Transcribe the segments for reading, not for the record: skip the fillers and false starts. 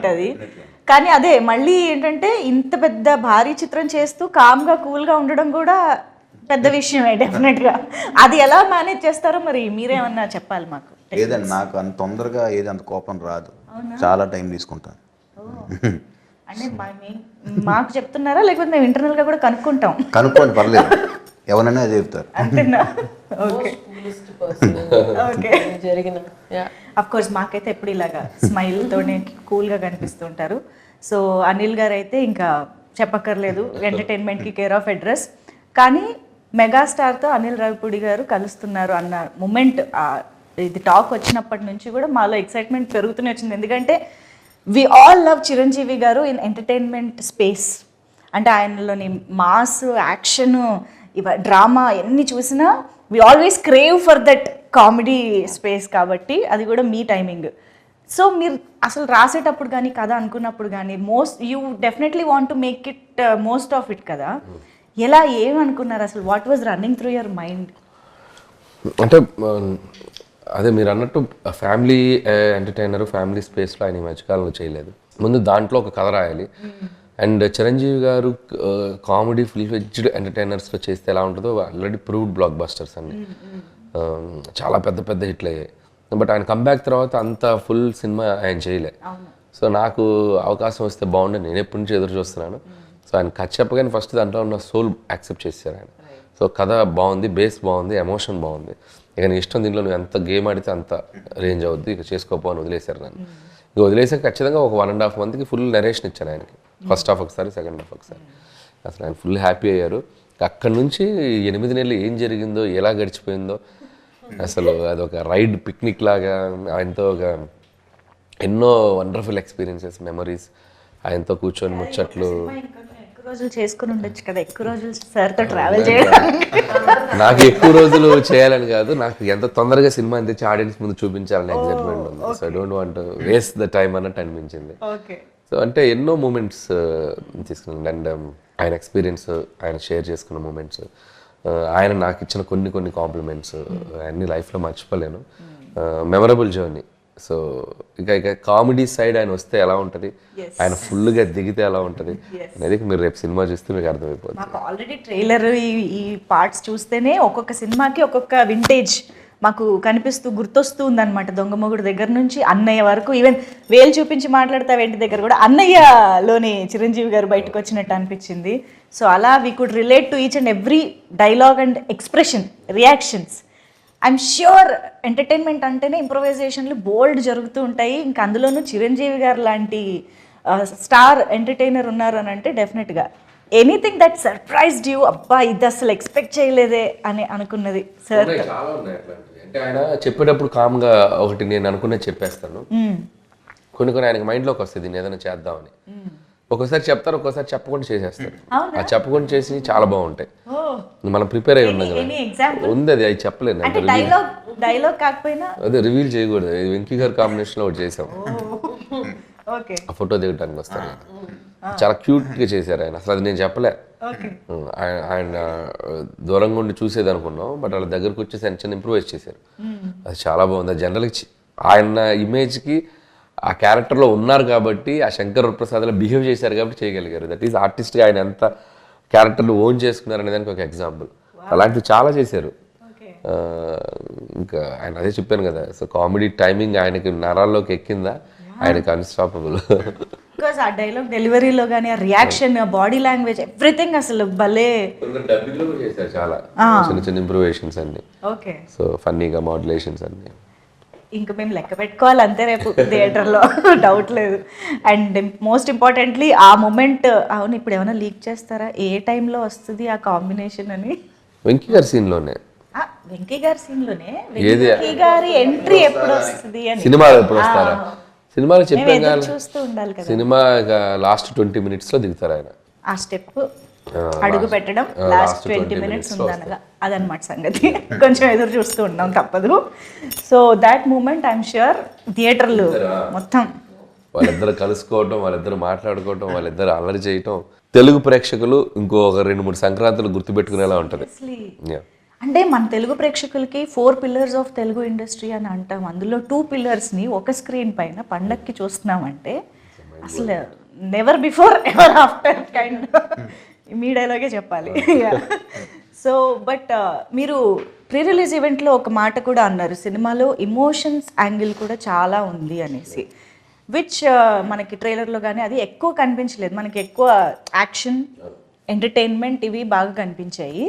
Point అది. కానీ అదే మళ్ళీ ఏంటంటే ఇంత పెద్ద భారీ చిత్రం చేస్తూ కామ్గా కూల్గా ఉండడం కూడా పెద్ద విషయమే డెఫినెట్గా. అది ఎలా మేనేజ్ చేస్తారో మరి మీరేమన్నా చెప్పాలి మాకు. ఏదండి నాకు అంత తొందరగా ఏది అంత కోపం రాదు, చాలా టైం తీసుకుంటాను. అంటే మాకు చెప్తున్నారా లేకపోతే మేము ఇంటర్నల్గా కూడా కనుక్కుంటాం? కనుక్కోండి, పర్లేదు, ఎవరైనా చెప్తారు. అంతేనా? Okay okay. జరిగిన అఫ్ కోర్స్ మాకైతే ఎప్పుడు ఇలాగా స్మైల్తోనే కూల్గా కనిపిస్తుంటారు. సో అనిల్ గారు అయితే ఇంకా చెప్పక్కర్లేదు, ఎంటర్టైన్మెంట్కి కేర్ ఆఫ్ అడ్రస్. కానీ మెగాస్టార్తో అనిల్ రావిపూడి గారు కలుస్తున్నారు అన్న మూమెంట్, ఇది టాక్ వచ్చినప్పటి నుంచి కూడా మాలో ఎక్సైట్మెంట్ పెరుగుతూనే వచ్చింది. ఎందుకంటే వి ఆల్ లవ్ చిరంజీవి గారు ఇన్ ఎంటర్టైన్మెంట్ స్పేస్. అంటే ఆయనలోని మాస్, యాక్షను, డ్రామా ఎన్ని చూసినా we always crave for that comedy space. కాబట్టి అది కూడా మీ టైమింగ్. సో మీరు అసలు రాసేటప్పుడు కానీ కథ అనుకున్నప్పుడు కానీ you definitely want to make it most of it కదా. ఎలా ఏమనుకున్నారు అసలు? What was running through your mind? అంటే అదే మీరు అన్నట్టు ఫ్యామిలీ ఎంటర్టైనర్, ఫ్యామిలీ స్పేస్లో ఆయన ఈ మధ్యకాలంలో చేయలేదు. ముందు దాంట్లో ఒక కథ రాయాలి. అండ్ చిరంజీవి గారు కామెడీ ఫుల్ ఫ్లెడ్జ్డ్ ఎంటర్టైనర్స్లో చేస్తే ఎలా ఉంటుందో ఆల్రెడీ ప్రూవ్డ్ బ్లాక్ బస్టర్స్ అన్ని చాలా పెద్ద పెద్ద హిట్లు అయ్యాయి. బట్ ఆయన కంబ్యాక్ తర్వాత అంత ఫుల్ సినిమా ఆయన చేయలే. సో నాకు అవకాశం వస్తే బాగుండే, నేను ఎప్పటి నుంచి ఎదురు చూస్తున్నాను. సో ఆయన కథ చెప్పగానే ఫస్ట్ దాంట్లో ఉన్న సోల్ యాక్సెప్ట్ చేశారు ఆయన. సో కథ బాగుంది, బేస్ బాగుంది, ఎమోషన్ బాగుంది. ఇక నీ ఇష్టం, దీంట్లో నువ్వు ఎంత గేమ్ ఆడితే అంత రేంజ్ అవుద్ది, ఇక చేసుకోపో అని వదిలేశారు నన్ను. ఇక వదిలేసాక ఖచ్చితంగా ఒక 1.5 monthకి ఫుల్ నరేషన్ ఇచ్చాను ఆయనకి. ఫస్ట్ హాఫ్ ఒకసారి, సెకండ్ హాఫ్ ఒకసారి. అసలు ఆయన ఫుల్ హ్యాపీ అయ్యారు. అక్కడి నుంచి 8 నెలలు ఏం జరిగిందో, ఎలా గడిచిపోయిందో, అసలు అదొక రైడ్, పిక్నిక్ లాగా ఆయనతో ఒక ఎన్నో వండర్ఫుల్ ఎక్స్పీరియన్సెస్, మెమరీస్, ఆయనతో కూర్చొని ముచ్చట్లు. రోజులు చేసుకుని ఉండొచ్చు కదా, ఎక్కువ రోజులు సార్తో ట్రావెల్ చేయడానికి. నాకు ఎక్కువ రోజులు చేయాలని కాదు, నాకు ఎంత తొందరగా సినిమా తెచ్చి ఆడియన్స్ ముందు చూపించాలని ఎగ్జైట్మెంట్ ఉంది. So I don't want waste the time అన్నట్టు అనిపించింది. సో అంటే ఎన్నో మూమెంట్స్ తీసుకున్నాను. అండ్ ఆయన ఎక్స్పీరియన్స్, ఆయన షేర్ చేసుకున్న మూమెంట్స్, ఆయన నాకు ఇచ్చిన కొన్ని కాంప్లిమెంట్స్ అన్ని లైఫ్లో మర్చిపోలేను. Memorable journey. సో ఇక కామెడీ సైడ్ ఆయన వస్తే ఎలా ఉంటుంది, ఆయన ఫుల్గా దిగితే ఎలా ఉంటుంది అనేది మీరు రేపు సినిమా చూస్తే మీకు అర్థమైపోతుంది. మాకు ఆల్రెడీ ట్రైలర్, ఈ పార్ట్స్ చూస్తేనే ఒక్కొక్క సినిమాకి ఒక్కొక్క వింటేజ్ మాకు కనిపిస్తూ గుర్తొస్తూ ఉందన్నమాట. దొంగమొగుడు దగ్గర నుంచి అన్నయ్య వరకు, ఈవెన్ వేలు చూపించి మాట్లాడతా వెంటి దగ్గర కూడా అన్నయ్యలోని చిరంజీవి గారు బయటకు వచ్చినట్టు అనిపించింది. సో అలా we could relate to each and every dialogue and expression, reactions. I'm sure entertainment అంటేనే ఇంప్రొవైజేషన్లు బోల్డ్ జరుగుతూ ఉంటాయి. ఇంకా అందులోనూ చిరంజీవి గారు లాంటి స్టార్ ఎంటర్టైనర్ ఉన్నారు అని అంటే డెఫినెట్గా ఎనీథింగ్ దట్ సర్ప్రైజ్డ్ యూ, అబ్బా ఇది అసలు ఎక్స్పెక్ట్ చేయలేదే అని అనుకున్నది సార్? చాలా ఉన్నాయి అట్లాంటివి. అంటే ఆయన చెప్పేటప్పుడు కామ్గా ఒకటి నేను అనుకున్నది చెప్పేస్తాను. కొన్ని ఆయనకి మైండ్లోకి వస్తుంది నేను ఏదైనా చేద్దామని. ఒక్కోసారి చెప్తారు, ఒక్కోసారి చెప్పకుండా చేసేస్తారు. ఆ చెప్పకుండా చేసి చాలా బాగుంటాయి. మనం ప్రిపేర్ అయి ఉన్నాం కదా, ఉంది అది చెప్పలేను. డైలాగ్ కాకపోయినా అదే రివీల్ చేయకూడదు. వెంకీ గారి కాంబినేషన్లో ఒకటి చేసాం, ఆ ఫోటో దిగడానికి వస్తాను. చాలా క్యూట్గా చేశారు ఆయన. అసలు అది నేను చెప్పలే, ఆయన దూరంగా ఉండి చూసేది అనుకున్నాం. బట్ వాళ్ళ దగ్గరకు వచ్చేసి ఆయన చిన్న ఇంప్రూవైజ్ చేశారు. అది చాలా బాగుంది. జనరల్గా ఆయన ఇమేజ్కి ఆ క్యారెక్టర్లో ఉన్నారు కాబట్టి, ఆ శంకర్ ప్రసాద్లో బిహేవ్ చేశారు కాబట్టి చేయగలిగారు. దట్ ఈస్ ఆర్టిస్ట్గా ఆయన ఎంత క్యారెక్టర్లు ఓన్ చేసుకున్నారు అనే దానికి ఒక ఎగ్జాంపుల్. అలాంటివి చాలా చేశారు. ఇంకా ఆయన అదే చెప్పాను కదా, సో కామెడీ టైమింగ్ ఆయనకి నరాల్లోకి ఎక్కిందా, ఆయనకి అన్స్టాపబుల్. బికాజ్ ఆ డైలాగ్ డెలివరీలో కానీ, ఆ రియాక్షన్, బాడీ లాంగ్వేజ్, ఎవ్రీథింగ్ అసలు భలే. చేశారు చాలా చిన్న ఇంప్రూవేషన్స్ అన్ని. ఓకే. సో ఫన్నీగా మాడ్యులేషన్స్ అన్ని ఇంకా మేము లెక్క పెట్టుకోవాలి అంతే రేపు థియేటర్లో, డౌట్ లేదు. అండ్ మోస్ట్ ఇంపార్టెంట్లీ ఆ మూమెంట్, అవును ఇప్పుడు ఏమైనా లీక్ చేస్తారా ఏ టైంలో వస్తుంది ఆ కాంబినేషన్ అని? వెంకీ గారి సీన్లోనే, వెంకీ గారి సీన్లోనే వెంకీ గారి ఎంట్రీ ఎప్పుడు వస్తుంది అని. సినిమాలో ఎప్పుడు వస్తారా? సినిమాలో చెప్పాం కదా, చూస్తూ ఉండాలి కదా. సినిమా లాస్ట్ 20 minutesలో దిగుతారు ఆయన. ఆ స్టెప్ అడుగు పెట్టడం లాస్ట్ 20 minutes ఉందనగా అదనమాట సంగతి. కొంచెం ఎదురు చూస్తూ ఉన్నాం, తప్పదు. So that moment I'm sure థియేటర్లు మొత్తం వాళ్ళిద్దరు కలుసుకోవటం, వాళ్ళిద్దరు మాట్లాడుకోవటం, వాళ్ళిద్దరు అల్లరి చేయటం, తెలుగు ప్రేక్షకులు ఇంకో 2-3 సంక్రాంతులు గుర్తుపెట్టుకునేలా ఉంటుంది. అంటే మన తెలుగు ప్రేక్షకులకి 4 pillars ఆఫ్ తెలుగు ఇండస్ట్రీ అని అంటాం. అందులో 2 pillars ఒక స్క్రీన్ పైన పండక్కి చూస్తున్నామంటే అసలు never before ever after kind మీ డైలాగే చెప్పాలి. సో బట్ మీరు ప్రీ రిలీజ్ ఈవెంట్లో ఒక మాట కూడా అన్నారు, సినిమాలో ఇమోషన్స్ యాంగిల్ కూడా చాలా ఉంది అనేసి, విచ్ మనకి ట్రైలర్లో కానీ అది ఎక్కువ కనిపించలేదు. మనకి ఎక్కువ యాక్షన్, ఎంటర్టైన్మెంట్ ఇవి బాగా కనిపించాయి.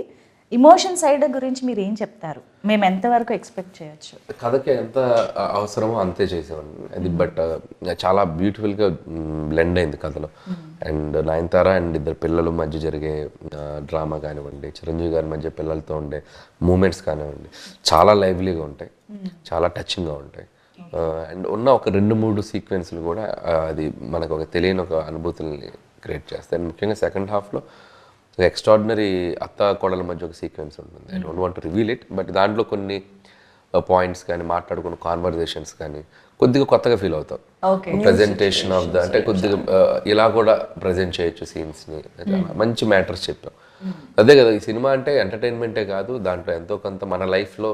ఇమోషన్ సైడ్ గురించి మీరు ఏం చెప్తారు? మేము ఎంతవరకు ఎక్స్పెక్ట్ చేయొచ్చు? కథకి ఎంత అవసరమో అంతే చేసేవాడిని అది, బట్ చాలా బ్యూటిఫుల్గా బ్లెండ్ అయింది కథలో. అండ్ నయనతార అండ్ ఇద్దరు పిల్లల మధ్య జరిగే డ్రామా కానివ్వండి, చిరంజీవి గారి మధ్య పిల్లలతో ఉండే మూమెంట్స్ కానివ్వండి, చాలా లైవ్లీగా ఉంటాయి, చాలా టచింగ్గా ఉంటాయి. అండ్ ఉన్న ఒక 2-3 సీక్వెన్స్లు కూడా అది మనకు ఒక తెలియని ఒక అనుభూతుల్ని క్రియేట్ చేస్తాయి. అండ్ ముఖ్యంగా సెకండ్ హాఫ్లో ఎక్స్ట్రాడినరీ అత్త కోడల మధ్య ఒక సీక్వెన్స్ ఉంటుంది. I don't want to reveal it, but దాంట్లో కొన్ని పాయింట్స్ కానీ మాట్లాడుకున్న కాన్వర్జేషన్స్ కానీ కొద్దిగా కొత్తగా ఫీల్ అవుతాం. ప్రజెంటేషన్ ఆఫ్ ద అంటే కొద్దిగా ఇలా కూడా ప్రజెంట్ చేయొచ్చు సీన్స్ని, మంచి మ్యాటర్స్ చెప్పాం. అదే కదా ఈ సినిమా అంటే ఎంటర్టైన్మెంటే కాదు, దాంట్లో ఎంతో కొంత మన లైఫ్లో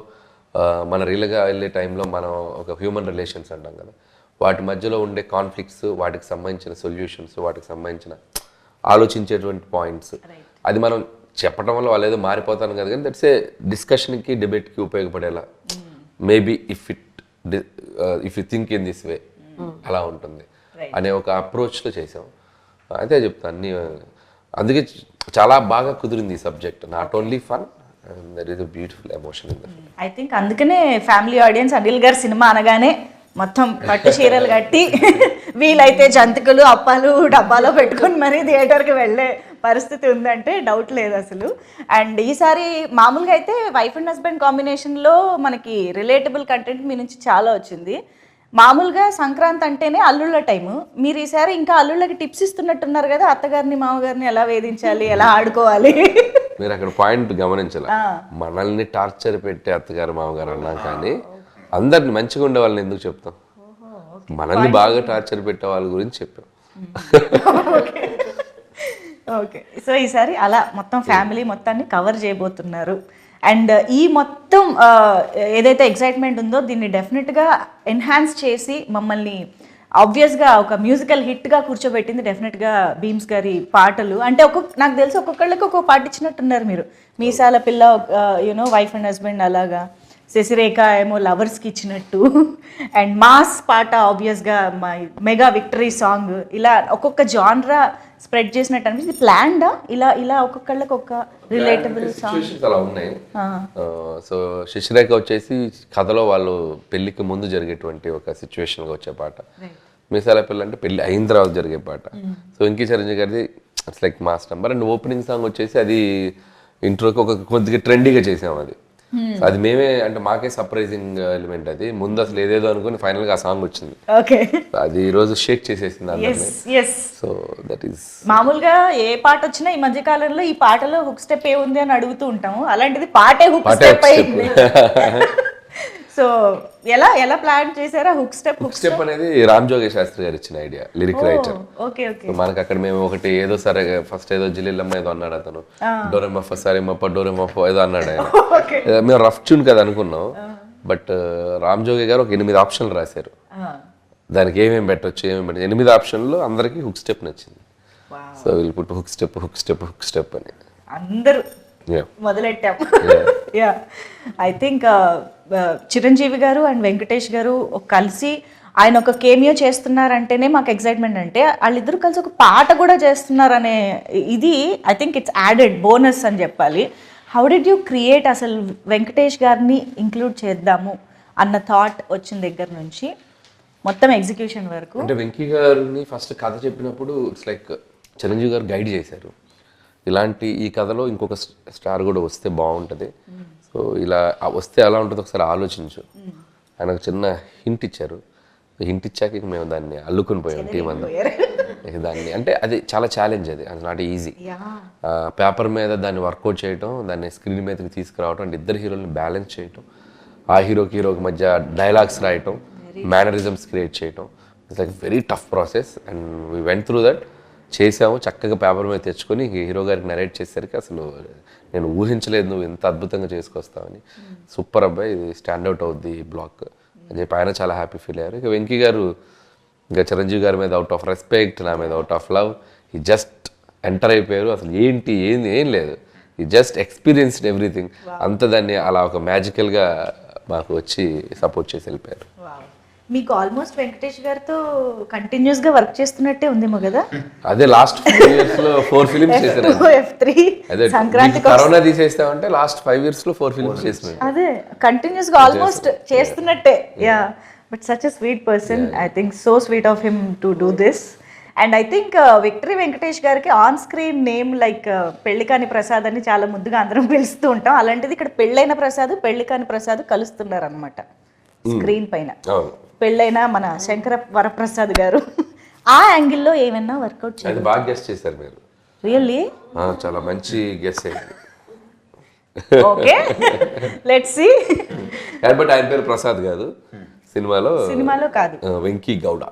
మన రియల్గా వెళ్ళే టైంలో మనం ఒక హ్యూమన్ రిలేషన్స్ అంటాం కదా, వాటి మధ్యలో ఉండే కాన్ఫ్లిక్ట్స్, వాటికి సంబంధించిన సొల్యూషన్స్, వాటికి సంబంధించిన ఆలోచించేటువంటి పాయింట్స్, అది మనం చెప్పడం వల్ల వాళ్ళు ఏదో మారిపోతాను కదా, కానీ దట్స్ ఏ డిస్కషన్కి డిబేట్కి ఉపయోగపడేలా maybe if you think in this way అలా ఉంటుంది అనే ఒక అప్రోచ్లో చేసాం. అయితే చెప్తాను అన్ని, అందుకే చాలా బాగా కుదిరింది ఈ subject. Not only fun, there is a beautiful emotion in the film. I think అందుకనే ఫ్యామిలీ ఆడియన్స్ అనిల్ గారి సినిమా అనగానే మొత్తం పట్టు చీరలు కట్టి వీలైతే జంతికలు అప్పాలు డబ్బాలో పెట్టుకొని మరీ థియేటర్కి వెళ్ళే పరిస్థితి ఉందంటే డౌట్ లేదు అసలు. అండ్ ఈసారి మామూలుగా అయితే వైఫ్ అండ్ హస్బెండ్ కాంబినేషన్లో మనకి రిలేటబుల్ కంటెంట్ మీ నుంచి చాలా వచ్చింది. మామూలుగా సంక్రాంతి అంటేనే అల్లుళ్ళ టైము, మీరు ఈసారి ఇంకా అల్లుళ్ళకి టిప్స్ ఇస్తున్నట్టున్నారు కదా, అత్తగారిని మామగారిని ఎలా వేధించాలి, ఎలా ఆడుకోవాలి. మీరు అక్కడ పాయింట్ గమనించాలి, మనల్ని టార్చర్ పెట్టే అత్తగారు మామగారు అన్నా కానీ అందరిని మంచిగా ఉండే వాళ్ళని ఎందుకు చెప్తాం, మనల్ని బాగా టార్చర్ పెట్టే వాళ్ళ గురించి చెప్పాం. ఓకే, సో ఈసారి అలా మొత్తం ఫ్యామిలీ మొత్తాన్ని కవర్ చేయబోతున్నారు. అండ్ ఈ మొత్తం ఏదైతే ఎక్సైట్మెంట్ ఉందో దీన్ని డెఫినెట్గా ఎన్హాన్స్ చేసి మమ్మల్ని ఆబ్వియస్గా ఒక మ్యూజికల్ హిట్గా కూర్చోబెట్టింది డెఫినెట్గా భీమ్స్ గారి పాటలు. అంటే నాకు తెలిసి ఒక్కొక్కళ్ళకి ఒక్కొక్క పాట ఇచ్చినట్టున్నారు మీరు. మీసాల పిల్ల యూనో వైఫ్ అండ్ హస్బెండ్ అలాగా, శశిరేఖ ఏమో లవర్స్కి ఇచ్చినట్టు, అండ్ మాస్ పాట ఆబ్వియస్గా మెగా విక్టరీ సాంగ్, ఇలా ఒక్కొక్క జాన్రా స్ప్రెడ్ చేసినట్టు అనిపిస్తుంది. ప్లాన్డా ఇలా ఒక్కొక్కళ్ళకి ఒక రిలేటబుల్ సాంగ్ అలా ఉన్నాయి. సో శశిరేఖ వచ్చేసి కథలో వాళ్ళు పెళ్లికి ముందు జరిగేటువంటి ఒక సిచ్యువేషన్గా వచ్చే పాట, మీసాల పిల్ల అంటే పెళ్లి అయిన తర్వాత జరిగే పాట. సో వెంకీ చిరంజీవి గారిది it's like mass number. And opening song వచ్చేసి అది ఇంట్రోకి ఒక కొద్దిగా ట్రెండీగా చేసాం అది. అది మేమే అంటే మాకే సర్ప్రైజింగ్ ఎలిమెంట్ అది. ముందు అసలు ఏదేదో అనుకుని ఫైనల్ గా ఆ సాంగ్ వచ్చింది. అది ఈ రోజు షేక్ చేసేసింది అందరినీ. సో దట్ ఈస్ మామూలుగా ఏ పాట వచ్చినా ఈ మధ్య కాలంలో ఈ పాటలో హుక్ స్టెప్ ఏ ఉంది అని అడుగుతూ ఉంటాము, అలాంటిది పాటే హుక్ స్టెప్ అయింది. సో ఎలా ప్లాన్ చేశారా హుక్ స్టెప్ అనేది? రామ్ జోగేష్ శాస్త్రి గారు ఇచ్చిన ఐడియా, లిరిక్ రైటర్. మనకి అక్కడ మేము ఒకటి ఏదో సరే ఫస్ట్ ఏదో జిల్లిల్లమ్మ ఏదో అన్నాడు అతను, డోరెమఫ సరేమప్ప డోరెమఫ ఏదో అన్నాడు ఆయన. మేము రఫ్ ట్యూన్ కదా అనుకున్నాం, బట్ రామ్ జోగి గారు ఒక 8 ఆప్షన్లు రాశారు. దానికి ఏమేమి పెట్టచ్చు 8 ఆప్షన్లు అందరికి హుక్ స్టెప్ నచ్చింది. సో వీళ్ళు పుట్టు హుక్ స్టెప్ అని అందరూ మొదలెట్టాం. ఐ థింక్ చిరంజీవి గారు అండ్ వెంకటేష్ గారు కలిసి ఆయన ఒక కేమియో చేస్తున్నారంటేనే మాకు ఎక్సైట్మెంట్. అంటే వాళ్ళిద్దరు కలిసి ఒక పాట కూడా చేస్తున్నారనే ఇది I think it's added bonus అని చెప్పాలి. హౌ డిడ్ యూ క్రియేట్ అసలు వెంకటేష్ గారిని ఇంక్లూడ్ చేద్దాము అన్న థాట్ వచ్చిన దగ్గర నుంచి మొత్తం ఎగ్జిక్యూషన్ వరకు? అంటే వెంకీ గారిని ఫస్ట్ కథ చెప్పినప్పుడు ఇట్స్ లైక్ చిరంజీవి గారు గైడ్ చేశారు, ఇలాంటి ఈ కథలో ఇంకొక స్టార్ కూడా వస్తే బాగుంటుంది, సో ఇలా వస్తే ఎలా ఉంటుందో ఒకసారి ఆలోచించు. ఆయన ఒక చిన్న హింట్ ఇచ్చారు. హింట్ ఇచ్చాక ఇక మేము దాన్ని అల్లుకుని పోయాం టీం అంతా దాన్ని. అంటే అది చాలా ఛాలెంజ్, అది నాట్ ఈజీ. పేపర్ మీద దాన్ని వర్కౌట్ చేయటం, దాన్ని స్క్రీన్ మీదకి తీసుకురావటం, అంటే ఇద్దరు హీరోని బ్యాలెన్స్ చేయటం, ఆ హీరోకి మధ్య డైలాగ్స్ రాయటం, మేనరిజమ్స్ క్రియేట్ చేయటం, it's like very tough process. And we went through that. చేసాము, చక్కగా పేపర్ మీద తెచ్చుకొని హీరో గారికి నరేట్ చేసేసరికి అసలు నేను ఊహించలేదు నువ్వు ఎంత అద్భుతంగా చేసుకొస్తావని. సూపర్ అబ్బాయి, ఇది స్టాండ్అవుట్ అవుద్ది బ్లాక్ అని చెప్పి ఆయన చాలా హ్యాపీ ఫీల్ అయ్యారు. ఇక వెంకీ గారు ఇంకా చిరంజీవి గారి మీద అవుట్ ఆఫ్ రెస్పెక్ట్, నా మీద అవుట్ ఆఫ్ లవ్, ఈ జస్ట్ ఎంటర్ అయిపోయారు. అసలు ఏంటి ఏం లేదు, ఈ జస్ట్ ఎక్స్పీరియన్స్డ్ ఎవ్రీథింగ్. అంత దాన్ని అలా ఒక మ్యాజికల్గా మాకు వచ్చి సపోర్ట్ చేసి వెళ్ళిపోయారు. మీకు ఆల్మోస్ట్ వెంకటేష్ గారితో కంటిన్యూస్ గా వర్క్ చేస్తున్నట్టే ఉందేమో కదా. అదే లాస్ట్ 4 years లో 4 ఫిలిమ్స్ చేశారు. F3 అదే సంక్రాంతి కరోనా తీసేస్తామంటే లాస్ట్ 5 years లో 4 ఫిలిమ్స్ చేసినారు. అదే కంటిన్యూస్ గా ఆల్మోస్ట్ చేస్తున్నట్టే. Yeah, but such a sweet person. I think so sweet of him to do this. And I think victory Venkatesh గారికి on screen name like Pellikani Prasad అని చాలా ముద్దుగా అందరం పిలుస్తూ ఉంటాం. అలాంటిది ఇక్కడ పెళ్ళైన ప్రసాద్, పెళ్లికాని ప్రసాద్ కలుస్తున్నారు అనమాట స్క్రీన్ పైన. అవును, పెళ్ళైన మన శంకర వరప్రసాద్ గారు. ఆ యాంగిల్లో ఏమైనా వర్కౌట్ చేయాలి. అది బాగా గెస్ట్ చేశారు మీరు. రియల్లీ చాలా మంచి గెస్ట్ అయింది. Okay, let's see. బట్ ఆయన పేరు ప్రసాద్ కాదు, సినిమాలో కాదు, వెంకీ గౌడ.